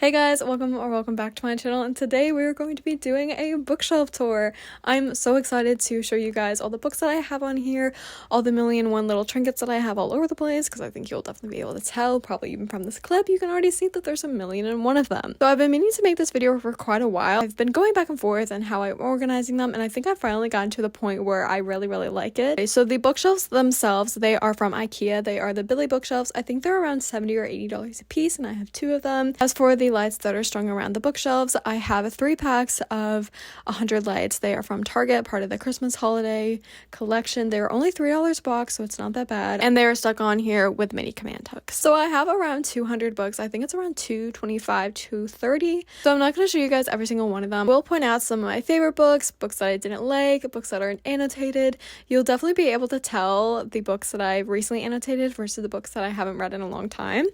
Hey guys, welcome back to my channel, and today we're going to be doing a bookshelf tour. I'm so excited to show you guys all the books that I have on here, all the million and one little trinkets that I have all over the place, because I think you'll definitely be able to tell, probably even from this clip, you can already see that there's a million and one of them. So I've been meaning to make this video for quite a while. I've been going back and forth and how I'm organizing them, and I think I've finally gotten to the point where I really like it. Okay, so the bookshelves themselves, they are from IKEA. They are the Billy bookshelves. I think they're around $70 or $80 a piece, and I have two of them. As for the lights that are strung around the bookshelves, I have 3 packs of 100 lights. They are from Target, part of the Christmas holiday collection. They're only $3 a box, so it's not that bad, and they are stuck on here with mini command hooks. So I have around 200 books. I think it's around 225, 230. So I'm not going to show you guys every single one of them. I will point out some of my favorite books that I didn't like, books that are annotated. You'll definitely be able to tell the books that I recently annotated versus the books that I haven't read in a long time,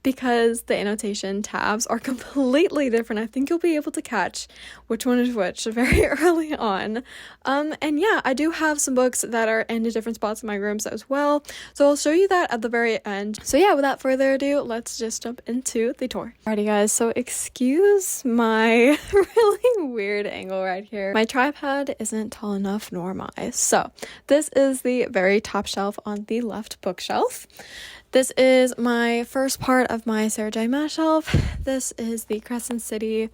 because the annotation tabs are completely different. I think you'll be able to catch which one is which very early on. And yeah, I do have some books that are in different spots in my rooms as well, so I'll show you that at the very end. So yeah, without further ado, let's just jump into the tour. Alrighty guys, so excuse my really weird angle right here. My tripod isn't tall enough, nor am I. So this is the very top shelf on the left bookshelf. This is my first part of my Sarah J. Maas shelf. This is the Crescent City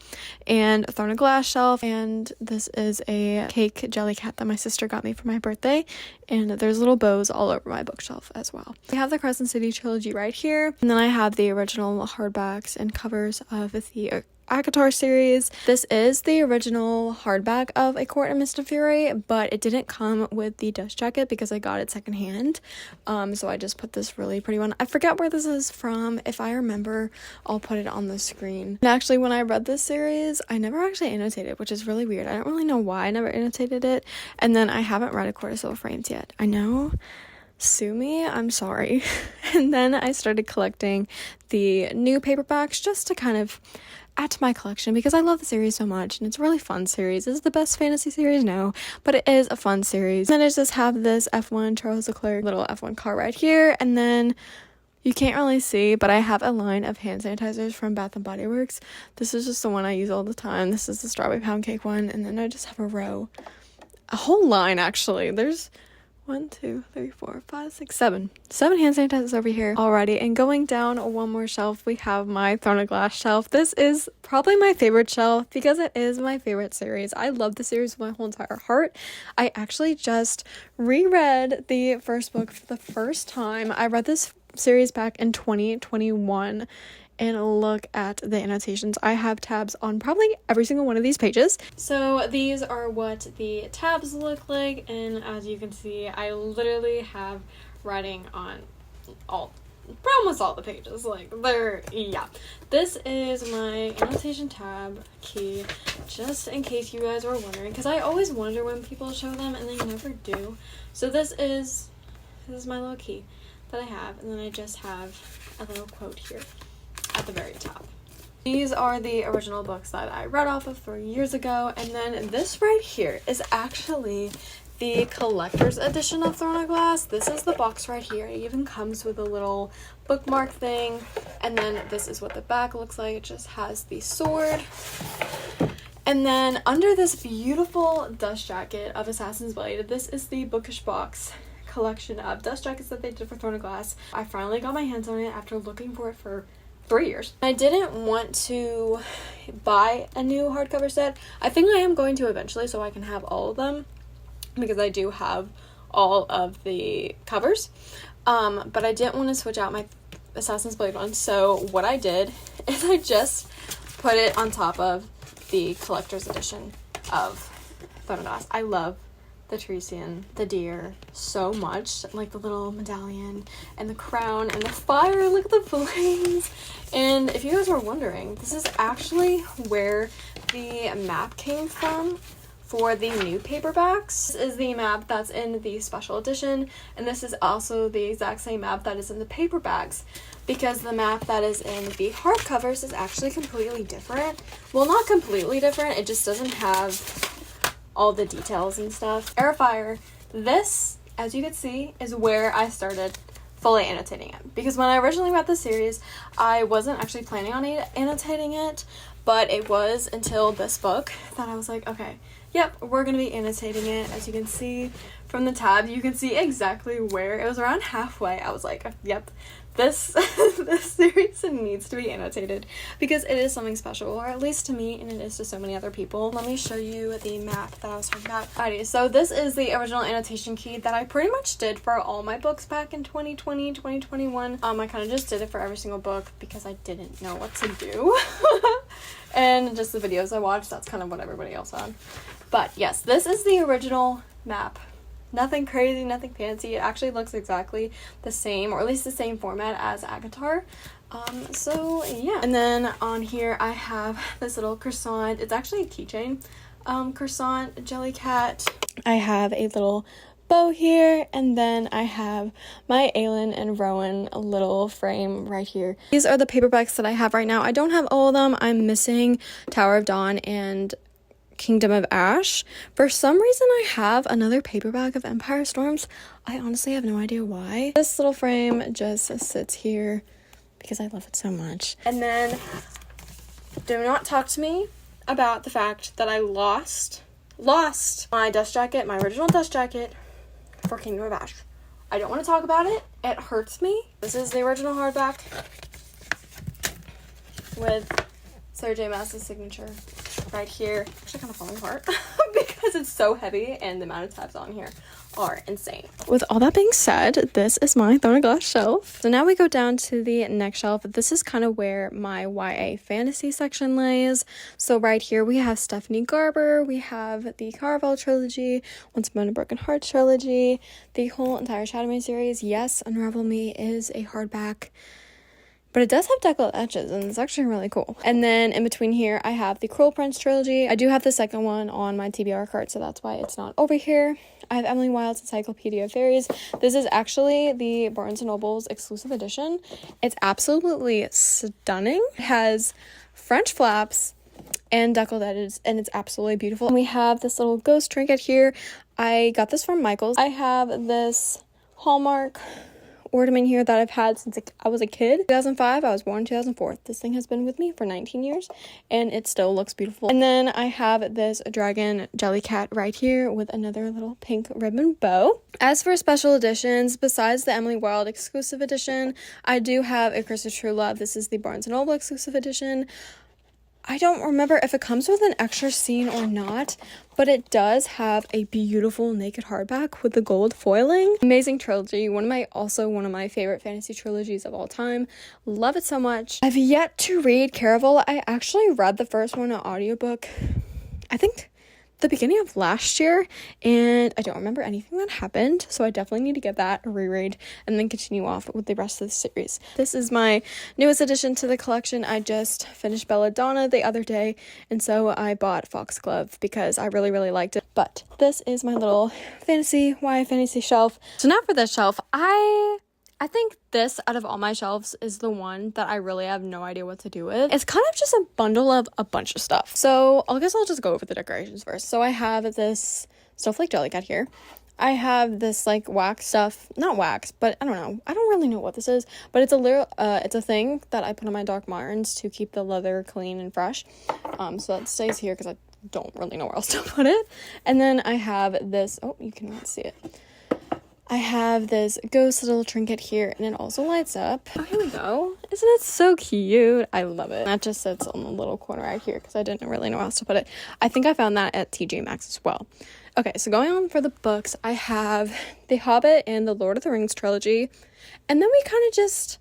and Throne of Glass shelf, and this is a cake jelly cat that my sister got me for my birthday, and there's little bows all over my bookshelf as well. I have the Crescent City trilogy right here, and then I have the original hardbacks and covers of the ACOTAR series. This is the original hardback of A Court in Mist and Fury, but it didn't come with the dust jacket because I got it secondhand. So I just put this really pretty one. I forget where this is from. If I remember, I'll put it on the screen. And actually, when I read this series, I never actually annotated, which is really weird. I don't really know why I never annotated it. And then I haven't read A Court of Silver Frames yet. I know. Sue me, I'm sorry. And then I started collecting the new paperbacks just to kind of add to my collection because I love the series so much, and it's a really fun series. Is it the best fantasy series? No, but it is a fun series. And then I just have this F1 Charles Leclerc little F1 car right here, and then you can't really see, but I have a line of hand sanitizers from Bath and Body Works. This is just the one I use all the time. This is the strawberry pound cake one, and then I just have a whole line actually. There's 1, 2, 3, 4, 5, 6, 7 hand sanitizers over here already. And going down one more shelf, we have my Throne of Glass shelf. This is probably my favorite shelf because it is my favorite series. I love the series with my whole entire heart. I actually just reread the first book for the first time. I read this series back in 2021. And look at the annotations. I have tabs on probably every single one of these pages. So these are what the tabs look like, and as you can see, I literally have writing on almost all the pages. Yeah. This is my annotation tab key, just in case you guys were wondering, because I always wonder when people show them and they never do. So this is my little key that I have, and then I just have a little quote here at the very top. These are the original books that I read off of 3 years ago, and then this right here is actually the collector's edition of Throne of Glass. This is the box right here. It even comes with a little bookmark thing, and then this is what the back looks like. It just has the sword. And then under this beautiful dust jacket of Assassin's Blade, this is the Bookish Box collection of dust jackets that they did for Throne of Glass. I finally got my hands on it after looking for it for 3 years. I didn't want to buy a new hardcover set. I think I am going to eventually, so I can have all of them, because I do have all of the covers. But I didn't want to switch out my Assassin's Blade one, so what I did is I just put it on top of the collector's edition of Throne of Glass. I love the Teresian, the deer, so much. Like the little medallion and the crown and the fire. Look at the flames. And if you guys were wondering, this is actually where the map came from for the new paperbacks. This is the map that's in the special edition, and this is also the exact same map that is in the paperbacks, because the map that is in the hardcovers is actually completely different. Well, not completely different, it just doesn't have all the details and stuff. Air Fire. This, as you can see, is where I started fully annotating it. Because when I originally read the series, I wasn't actually planning on annotating it, but it was until this book that I was like, okay, yep, we're going to be annotating it. As you can see from the tab, you can see exactly where. It was around halfway. I was like, yep, this this series needs to be annotated because it is something special, or at least to me, and it is to so many other people. Let me show you the map that I was talking about. Alrighty, so this is the original annotation key that I pretty much did for all my books back in 2020, 2021. I kind of just did it for every single book because I didn't know what to do. And just the videos I watched, that's kind of what everybody else had. But yes, this is the original map. Nothing crazy, nothing fancy. It actually looks exactly the same, or at least the same format as ACOTAR. So yeah. And then on here I have this little croissant. It's actually a keychain. Croissant Jellycat. I have a little bow here, and then I have my Aelin and Rowan little frame right here. These are the paperbacks that I have right now. I don't have all of them. I'm missing Tower of Dawn and Kingdom of Ash. For some reason, I have another paperback of Empire Storms. I honestly have no idea why. This little frame just sits here because I love it so much. And then, do not talk to me about the fact that I lost my dust jacket, my original dust jacket for Kingdom of Ash. I don't want to talk about it. It hurts me. This is the original hardback with Sarah J. Maas's signature right here. Actually kind of falling apart because it's so heavy and the amount of tabs on here are insane. With all that being said, this is my Throne of Glass shelf. So now we go down to the next shelf. This is kind of where my YA fantasy section lays. So right here we have Stephanie Garber, we have the Caraval trilogy, Once Upon a Broken Heart trilogy, the whole entire Shadowmane series. Yes, Unravel Me is a hardback, but it does have decollete edges, and it's actually really cool. And then in between here, I have the Cruel Prince trilogy. I do have the second one on my TBR cart, so that's why it's not over here. I have Emily Wilde's Encyclopedia of Fairies. This is actually the Barnes & Noble's exclusive edition. It's absolutely stunning. It has French flaps and decollete edges, and it's absolutely beautiful. And we have this little ghost trinket here. I got this from Michael's. I have this Hallmark ornament here that I've had since I was a kid. 2005, I was born in 2004. This thing has been with me for 19 years and it still looks beautiful. And then I have this dragon Jellycat right here with another little pink ribbon bow. As for special editions, besides the Emily Wilde exclusive edition, I do have A Curse of True Love. This is the Barnes & Noble exclusive edition. I don't remember if it comes with an extra scene or not, but it does have a beautiful naked hardback with the gold foiling. Amazing trilogy, one of my favorite fantasy trilogies of all time. Love it so much. I've yet to read Caraval. I actually read the first one on audiobook, I think the beginning of last year, and I don't remember anything that happened, so I definitely need to get that a reread and then continue off with the rest of the series. This is my newest addition to the collection. I just finished Belladonna the other day, and so I bought Foxglove because I really, really liked it. But this is my little YA fantasy shelf. So now for this shelf, I think this, out of all my shelves, is the one that I really have no idea what to do with. It's kind of just a bundle of a bunch of stuff. So I guess I'll just go over the decorations first. So I have this Snowflake Jellycat here. I have this like wax stuff, not wax, but I don't know. I don't really know what this is, but it's a little, it's a thing that I put on my Doc Martens to keep the leather clean and fresh. So that stays here because I don't really know where else to put it. And then I have this, oh, you cannot see it. I have this ghost little trinket here, and it also lights up. Oh, here we go. Isn't it so cute? I love it. That just sits on the little corner right here because I didn't really know how else to put it. I think I found that at TJ Maxx as well. Okay, so going on for the books, I have The Hobbit and the Lord of the Rings trilogy. And then we kind of just,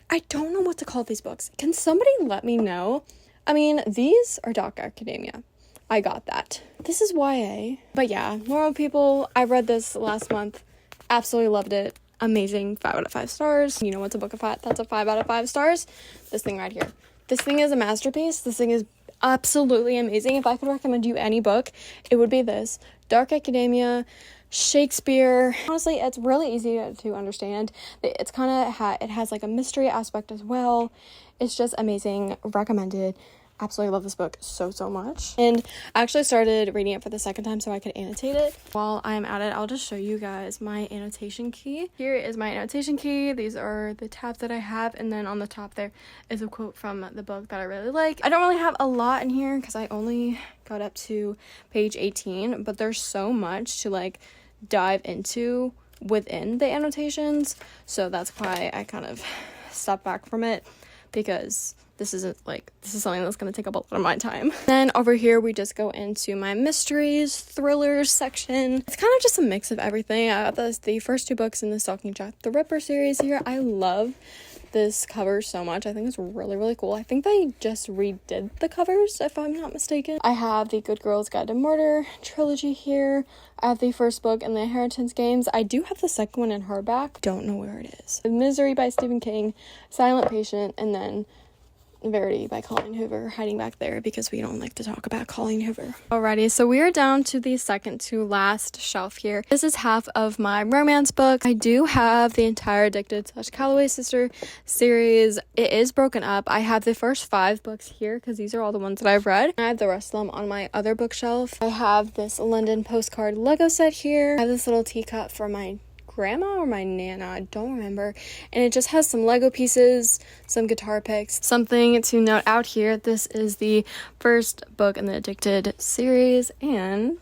I don't know what to call these books. Can somebody let me know? I mean, these are Dark Academia. I got that. This is YA. But yeah, Normal People, I read this last month. Absolutely loved it. Amazing. 5 out of 5 stars. You know what's a book of 5? That's a 5 out of 5 stars. This thing right here. This thing is a masterpiece. This thing is absolutely amazing. If I could recommend you any book, it would be this. Dark Academia, Shakespeare. Honestly, it's really easy to understand. It's kind of it has like a mystery aspect as well. It's just amazing. Recommended. absolutely love this book so much, and I actually started reading it for the second time so I could annotate it. While I'm at it, I'll just show you guys my annotation key. Here is my annotation key. These are the tabs that I have, and then on the top there is a quote from the book that I really like. I don't really have a lot in here because I only got up to page 18, but there's so much to like dive into within the annotations, so that's why I kind of stepped back from it, because this is something that's going to take up a lot of my time. Then over here we just go into my mysteries, thrillers section. It's kind of just a mix of everything. I got the first 2 books in the Stalking Jack the Ripper series here. I love this cover so much. I think it's really cool. I think they just redid the covers, if I'm not mistaken. I have the Good Girls Guide to Murder trilogy here. I have the first book in the Inheritance Games. I do have the second one in hardback. Don't know where it is. Misery by Stephen King, Silent Patient, and then Verity by Colleen Hoover, hiding back there because we don't like to talk about Colleen Hoover. Alrighty, so we are down to the second to last shelf here. This is half of my romance book. I do have the entire Addicted / Calloway Sister series. It is broken up. I have the first 5 books here because these are all the ones that I've read. I have the rest of them on my other bookshelf. I have this London postcard Lego set here. I have this little teacup for my grandma or my nana, I don't remember, and it just has some Lego pieces, some guitar picks. Something to note out here, this is the first book in the Addicted series, and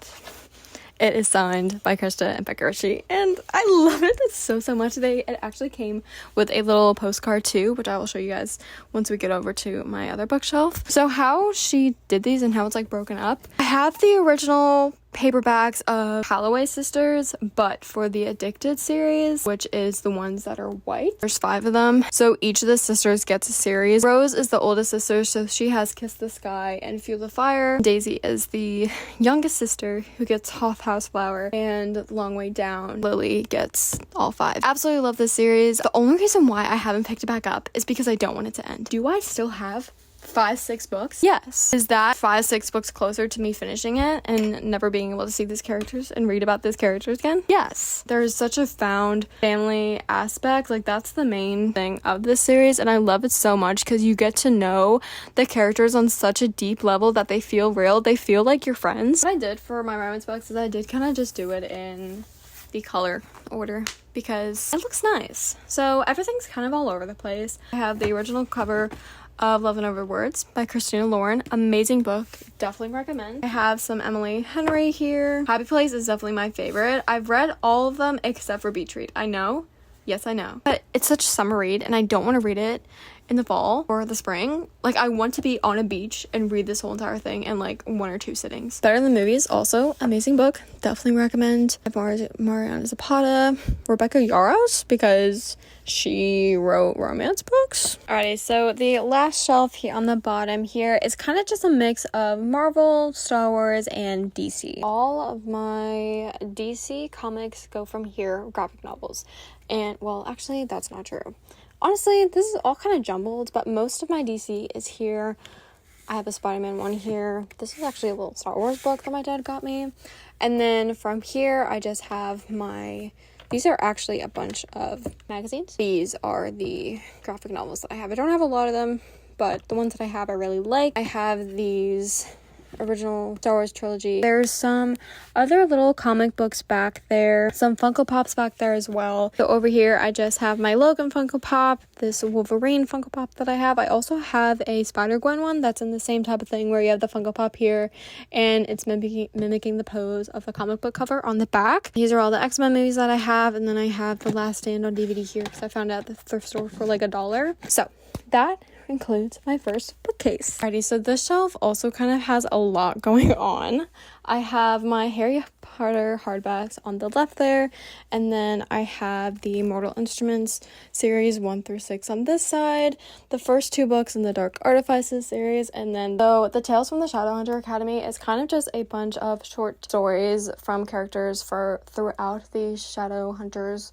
it is signed by Krista and Becca Ritchie, and I love it so much. It actually came with a little postcard too, which I will show you guys once we get over to my other bookshelf. So how she did these and how it's like broken up, I have the original paperbacks of Calloway Sisters, but for the Addicted series, which is the ones that are white, there's 5 of them, so each of the sisters gets a series. Rose is the oldest sister, so she has Kiss the Sky and Feel the Fire. Daisy is the youngest sister, who gets Hoth House Flower, and Long Way Down, Lily gets all 5. Absolutely love this series. The only reason why I haven't picked it back up is because I don't want it to end. Do I still have 5-6 books? Yes. Is that 5-6 books closer to me finishing it and never being able to see these characters and read about these characters again? Yes. There's such a found family aspect. Like, that's the main thing of this series, and I love it so much because you get to know the characters on such a deep level that they feel real. They feel like your friends. What I did for my romance books is I did kind of just do it in the color order because it looks nice. So everything's kind of all over the place. I have the original cover of Love and Over Words by Christina Lauren. Amazing book. Definitely recommend. I have some Emily Henry here. Happy Place is definitely my favorite. I've read all of them except for Beach Read. I know. Yes, I know. But it's such a summer read and I don't want to read it in the fall or the spring. Like, I want to be on a beach and read this whole entire thing in like 1 or 2 sittings. Better Than Movies, also amazing book. Definitely recommend. I have Mariana Zapata, Rebecca Yarros, because she wrote romance books. Alrighty, so the last shelf here on the bottom here is kind of just a mix of Marvel, Star Wars, and DC. All of my DC comics go from here, graphic novels. And, well, actually, that's not true. Honestly, this is all kind of jumbled, but most of my DC is here. I have a Spider-Man one here. This is actually a little Star Wars book that my dad got me. And then from here, I just have these are actually a bunch of magazines. These are the graphic novels that I have. I don't have a lot of them, but the ones that I have I really like. I have these original Star Wars trilogy. There's some other little comic books back there, some Funko Pops back there as well. So over here I just have my Logan Funko Pop, this Wolverine Funko Pop that I have. I also have a Spider-Gwen one that's in the same type of thing where you have the Funko Pop here and it's mimicking the pose of the comic book cover on the back. These are all the X-Men movies that I have, and then I have The Last Stand on DVD here because I found it at the thrift store for like $1. So that includes my first bookcase. Alrighty, so this shelf also kind of has a lot going on. I have my Harry Potter hardbacks on the left there, and then I have the Mortal Instruments series 1 through 6 on this side, the first 2 books in the Dark Artifices series, and then the Tales from the Shadowhunter Academy is kind of just a bunch of short stories from characters throughout the Shadowhunters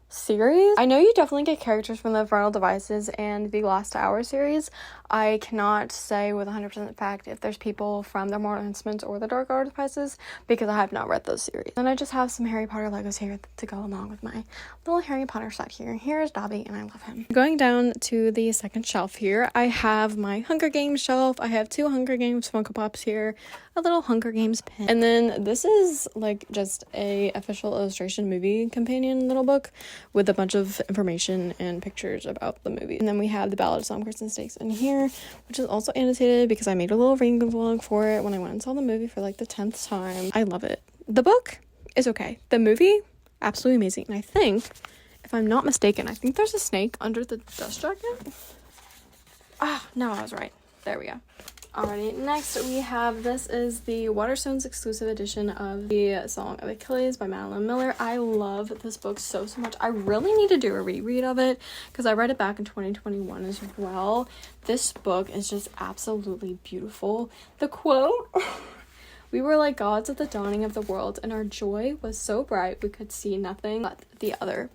series. I know you definitely get characters from the Infernal Devices and the Last Tower series. I cannot say with 100% fact if there's people from the Mortal Instruments or the Dark Artifices because I have not read those series. And I just have some Harry Potter Legos here to go along with my little Harry Potter set here. Here's Dobby, and I love him. Going down to the second shelf here, I have my Hunger Games shelf. I have 2 Hunger Games Funko Pops here, a little Hunger Games pin, and then this is like just a official illustration movie companion little book with a bunch of information and pictures about the movie. And then we have the Ballad of Songbirds and Snakes in here, which is also annotated because I made a little reading vlog for it when I went and saw the movie for like the 10th time. I love it. The book is okay. The movie, absolutely amazing. And I think, if I'm not mistaken, I think there's a snake under the dust jacket. No, I was right. There we go. Alrighty, next we have, this is the Waterstones exclusive edition of the Song of Achilles by Madeline Miller. I love this book so much. I really need to do a reread of it because I read it back in 2021 as well. This book is just absolutely beautiful. The quote, "We were like gods at the dawning of the world, and our joy was so bright we could see nothing but the other."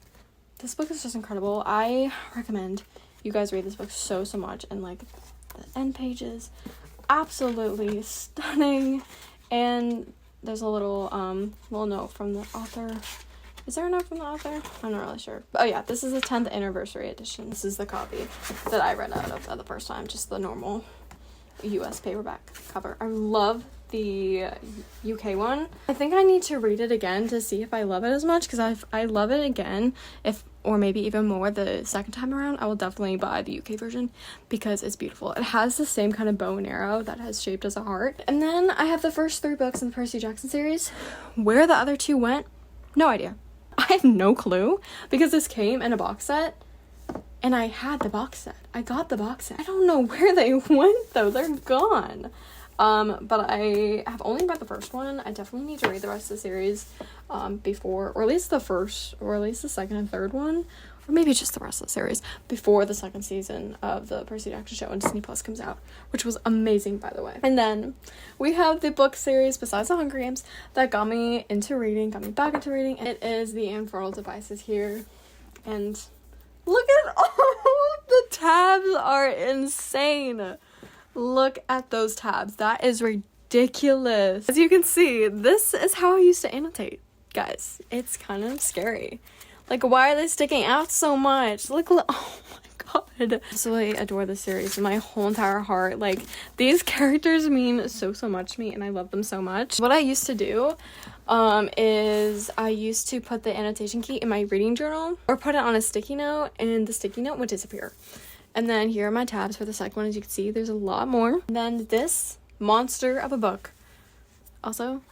This book is just incredible. I recommend you guys read this book so much, and like the end pages, absolutely stunning. And there's a little note from the author. Is there a note from the author? I'm not really sure. But, oh yeah, this is the 10th anniversary edition. This is the copy that I read out of the first time, just the normal US paperback cover. I love the UK one. I think I need to read it again to see if I love it as much, because I love it again, or maybe even more the second time around. I will definitely buy the UK version because it's beautiful. It has the same kind of bow and arrow that has shaped as a heart. And then I have the first 3 books in the Percy Jackson series. Where the other 2 went, no idea. I have no clue because this came in a box set and I had the box set. I got the box set. I don't know where they went though. They're gone. But I have only read the first one. I definitely need to read the rest of the series before, or at least the first, or at least the second and third one, or maybe just the rest of the series before the second season of the Percy Jackson show on Disney Plus comes out, which was amazing, by the way. And then we have the book series besides the Hunger Games that got me into reading, got me back into reading. It is the Infernal Devices here, and look at all the tabs are insane. Look at those tabs. That is ridiculous. As you can see, this is how I used to annotate, guys. It's kind of scary. Like, why are they sticking out so much? Look, oh my god. I absolutely adore this series with my whole entire heart. Like, these characters mean so much to me, and I love them so much. What I used to do is I used to put the annotation key in my reading journal or put it on a sticky note, and the sticky note would disappear. And then here are my tabs for the second one. As you can see, there's a lot more. And then this monster of a book. Also,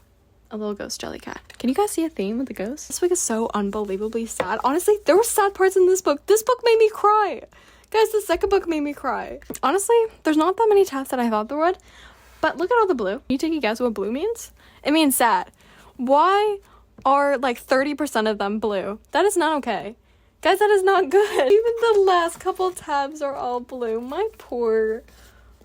a little ghost jelly cat. Can you guys see a theme with the ghost? This book is so unbelievably sad. Honestly, there were sad parts in this book. This book made me cry. Guys, the second book made me cry. Honestly, there's not that many tabs that I thought there would. But look at all the blue. Can you take a guess what blue means? It means sad. Why are like 30% of them blue? That is not okay. Guys, that is not good. Even the last couple tabs are all blue. My poor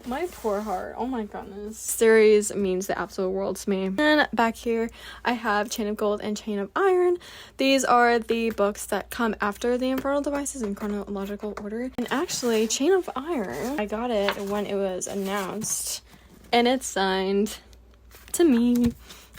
heart. Oh my goodness. Series means the absolute world to me. And back here, I have Chain of Gold and Chain of Iron. These are the books that come after the Infernal Devices in chronological order. And actually, Chain of Iron, I got it when it was announced. And it's signed to me.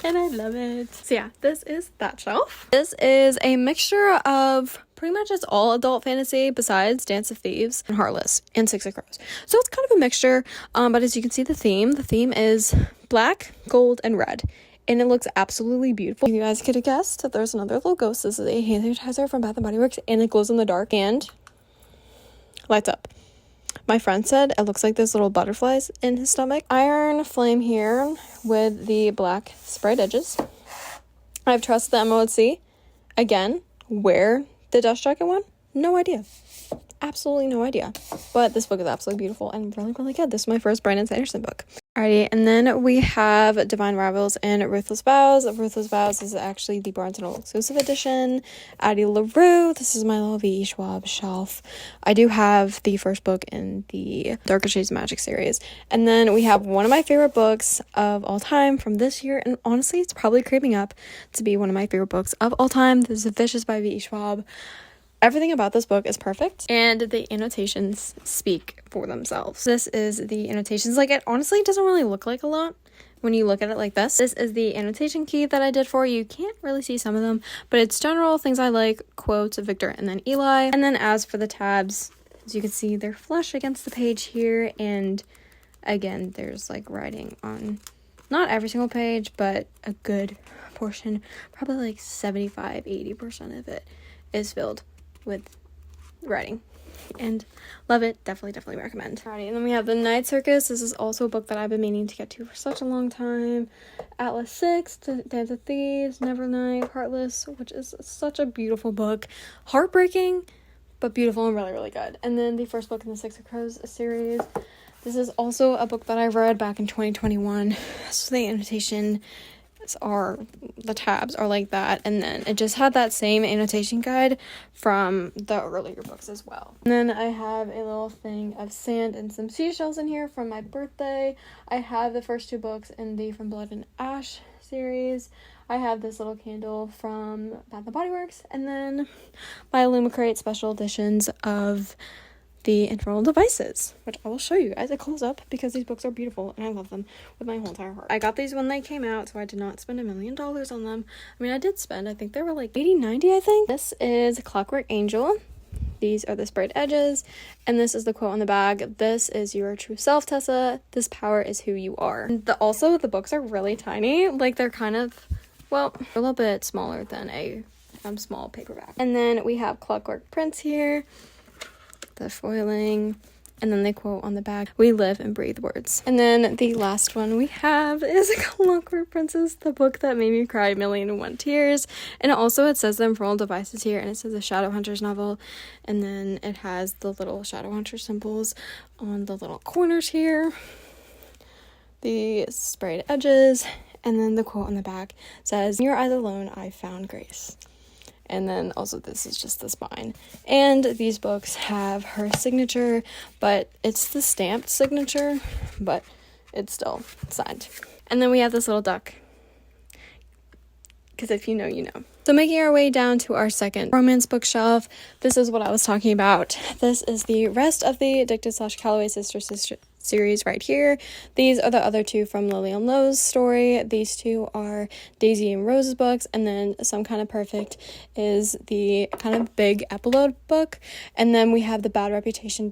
And I love it. So yeah, this is that shelf. This is a mixture of pretty much it's all adult fantasy besides Dance of Thieves and Heartless and Six of Crows. So it's kind of a mixture, but as you can see the theme is black, gold, and red. And it looks absolutely beautiful. You guys could have guessed that there's another little ghost. This is a hand sanitizer from Bath & Body Works, and it glows in the dark and lights up. My friend said it looks like there's little butterflies in his stomach. Iron Flame here with the black sprayed edges. I've trusted the MOC. Again, where the dust jacket went? No idea. Absolutely no idea. But this book is absolutely beautiful and really good. This is my first Brandon Sanderson book. Alrighty, and then we have Divine Rivals and Ruthless Vows. Ruthless Vows is actually the Barnes & Noble exclusive edition. Addie LaRue, this is my little V.E. Schwab shelf. I do have the first book in the Darker Shades of Magic series. And then we have one of my favorite books of all time from this year, and honestly, it's probably creeping up to be one of my favorite books of all time. This is Vicious by V.E. Schwab. Everything about this book is perfect, and the annotations speak for themselves. This is the annotations. Like, it honestly doesn't really look like a lot when you look at it like this. This is the annotation key that I did for you. You can't really see some of them, but it's general things I like, quotes, Victor, and then Eli. And then as for the tabs, as you can see, they're flush against the page here, and again, there's like writing on not every single page, but a good portion, probably like 75-80% of it is filled with writing, and love it. Definitely recommend. Alrighty, and then we have The Night Circus. This is also a book that I've been meaning to get to for such a long time. Atlas 6, Dance of Thieves, Nevernight, Heartless, which is such a beautiful book. Heartbreaking, but beautiful and really good. And then the first book in the Six of Crows series. This is also a book that I read back in 2021. So the annotation the tabs are like that, and then it just had that same annotation guide from the earlier books as well. And then I have a little thing of sand and some seashells in here from my birthday. I have the first 2 books in the From Blood and Ash series. I have this little candle from Bath & Body Works, and then my Illumicrate special editions of the Infernal Devices, which I will show you guys a close up because these books are beautiful and I love them with my whole entire heart. I got these when they came out, so I did not spend $1 million on them. I mean, I did spend, I think they were like $80-90, I think. This is Clockwork Angel. These are the sprayed edges, and this is the quote on the bag. This is your true self, Tessa. This power is who you are. And also, the books are really tiny. Like, they're kind of, well, a little bit smaller than a small paperback. And then we have Clockwork Prince here. The foiling, and then the quote on the back, we live and breathe words. And then the last one we have is Clockwork Princess, the book that made me cry 1,000,001 tears. And also it says the Infernal Devices here, and it says a Shadowhunters novel, and then it has the little Shadowhunter symbols on the little corners here, the sprayed edges, and then the quote on the back says, "In your eyes alone I found grace." And then also this is just the spine. And these books have her signature, but it's the stamped signature, but it's still signed. And then we have this little duck, because if you know, you know. So making our way down to our second romance bookshelf, this is what I was talking about. This is the rest of the Addicted / Calloway Sister series right here. These are the other 2 from Lillian Lowe's story. These 2 are Daisy and Rose's books, and then Some Kind of Perfect is the kind of big epilogue book. And then we have the Bad Reputation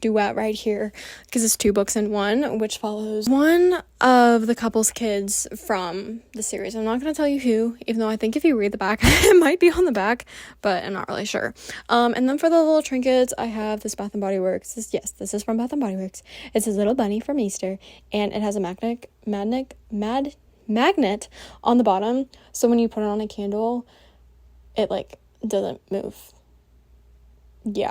duet right here, because it's 2 books in one, which follows one of the couple's kids from the series. I'm not going to tell you who, even though I think if you read the back it might be on the back, but I'm not really sure. And then for the little trinkets, I have this Bath & Body Works. This is from Bath & Body Works. It's his little bunny from Easter, and it has a magnet on the bottom, so when you put it on a candle it like doesn't move. Yeah.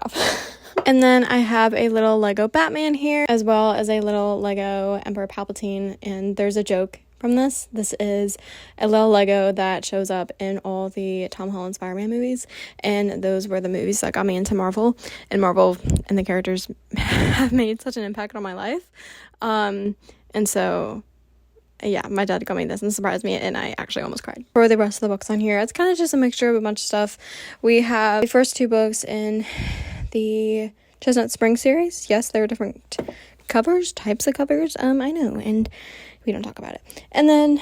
And then I have a little Lego Batman here, as well as a little Lego Emperor Palpatine, and there's a joke from this. This is a little Lego that shows up in all the Tom Holland Spider-Man movies, and those were the movies that got me into Marvel, and Marvel and the characters have made such an impact on my life. And so yeah, my dad got me this and surprised me, and I actually almost cried. For the rest of the books on here, it's kind of just a mixture of a bunch of stuff. We have the first 2 books in the Chestnut Spring series. Yes, there are different types of covers, I know, and we don't talk about it. And then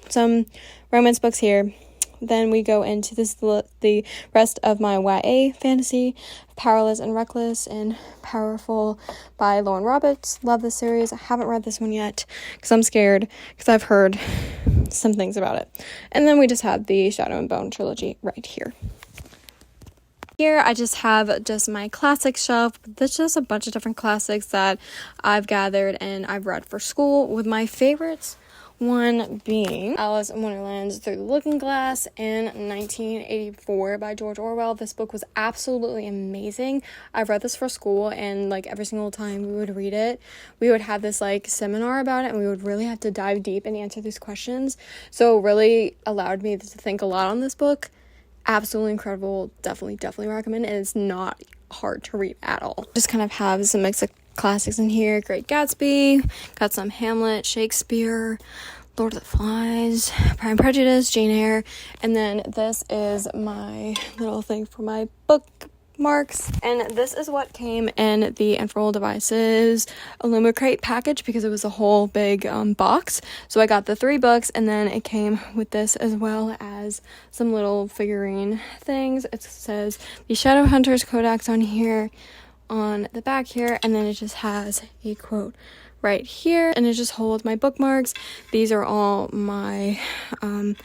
some romance books here. Then we go into the rest of my YA fantasy, Powerless and Reckless and Powerful by Lauren Roberts. Love this series. I haven't read this one yet because I'm scared, because I've heard some things about it. And then we just have the Shadow and Bone trilogy right here. Here I just have my classic shelf. There's just a bunch of different classics that I've gathered and I've read for school, with my favorites one being Alice in Wonderland Through the Looking Glass in 1984 by George Orwell. This book was absolutely amazing. I've read this for school, and like every single time we would read it, we would have this like seminar about it, and we would really have to dive deep and answer these questions. So it really allowed me to think a lot on this book. Absolutely incredible. Definitely recommend it. It's not hard to read at all. Just kind of have some mix of classics in here. Great Gatsby, got some Hamlet, Shakespeare, Lord of the Flies, Pride and Prejudice, Jane Eyre, and then this is my little thing for my bookmarks. And this is what came in the Unfold Devices Illumicrate package because it was a whole big box. So I got the 3 books, and then it came with this as well as some little figurine things. It says the Shadowhunters Codex on here, on the back here, and then it just has a quote right here, and it just holds my bookmarks. These are all my I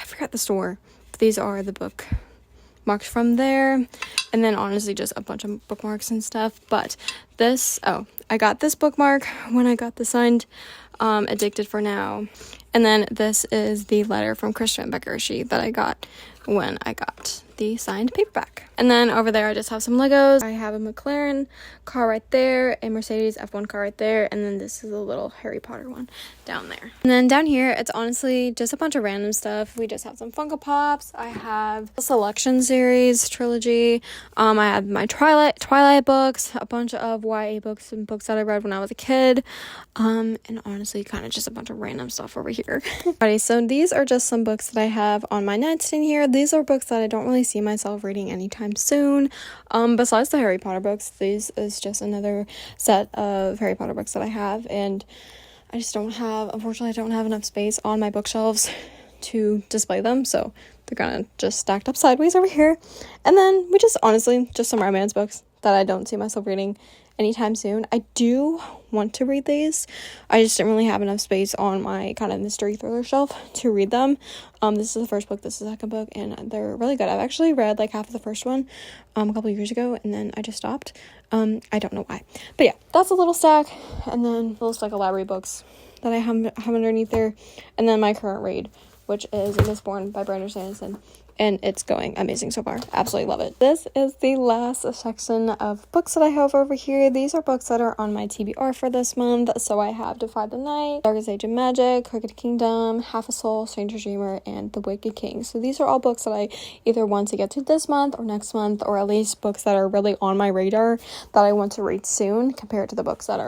forgot the store, but these are the bookmarks from there, and then honestly just a bunch of bookmarks and stuff. But this, I got this bookmark when I got the signed Addicted for Now, and then this is the letter from Christian Becker-Shi that I got when I got the signed paperback. And then over there I just have some Legos. I have a McLaren car right there, a Mercedes F1 car right there, and then this is a little Harry Potter one down there. And then down here it's honestly just a bunch of random stuff. We just have some Funko Pops. I have a Selection series trilogy. I have my Twilight books, a bunch of YA books and books that I read when I was a kid, and honestly kind of just a bunch of random stuff over here. Alrighty, so these are just some books that I have on my nightstand here. These are books that I don't really see myself reading anytime soon. Besides the Harry Potter books, this is just another set of Harry Potter books that I have, and I just unfortunately I don't have enough space on my bookshelves to display them, so they're kind of just stacked up sideways over here. And then we just honestly just some romance books that I don't see myself reading anytime soon. I do want to read these. I just didn't really have enough space on my kind of mystery thriller shelf to read them. This is the first book, this is the second book, and they're really good. I've actually read like half of the first one a couple years ago, and then I just stopped. I don't know why. But yeah, that's a little stack, and then little stack of library books that I have underneath there, and then my current read, which is Mistborn by Brandon Sanderson. And it's going amazing so far. Absolutely love it. This is the last section of books that I have over here. These are books that are on my TBR for this month. So I have Defy the Night, Darkest Age of Magic, Crooked Kingdom, Half a Soul, Stranger Dreamer, and The Wicked King. So these are all books that I either want to get to this month or next month, or at least books that are really on my radar that I want to read soon compared to the books that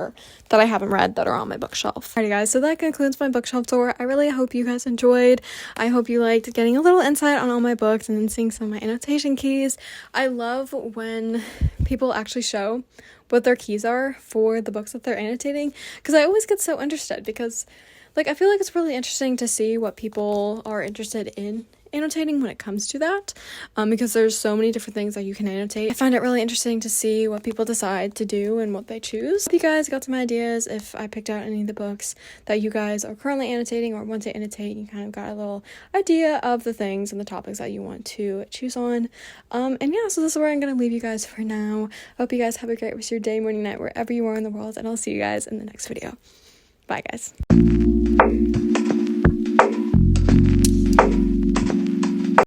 I haven't read that are on my bookshelf. Alrighty guys, so that concludes my bookshelf tour. I really hope you guys enjoyed. I hope you liked getting a little insight on all my books and then seeing some of my annotation keys. I love when people actually show what their keys are for the books that they're annotating, because I always get so interested, because like I feel like it's really interesting to see what people are interested in annotating when it comes to that, because there's so many different things that you can annotate. I find it really interesting to see what people decide to do and what they choose. If you guys got some ideas, if I picked out any of the books that you guys are currently annotating or want to annotate, you kind of got a little idea of the things and the topics that you want to choose on. And yeah, so this is where I'm gonna leave you guys for now. Hope you guys have a great rest of your day, morning, night, wherever you are in the world, and I'll see you guys in the next video. Bye guys.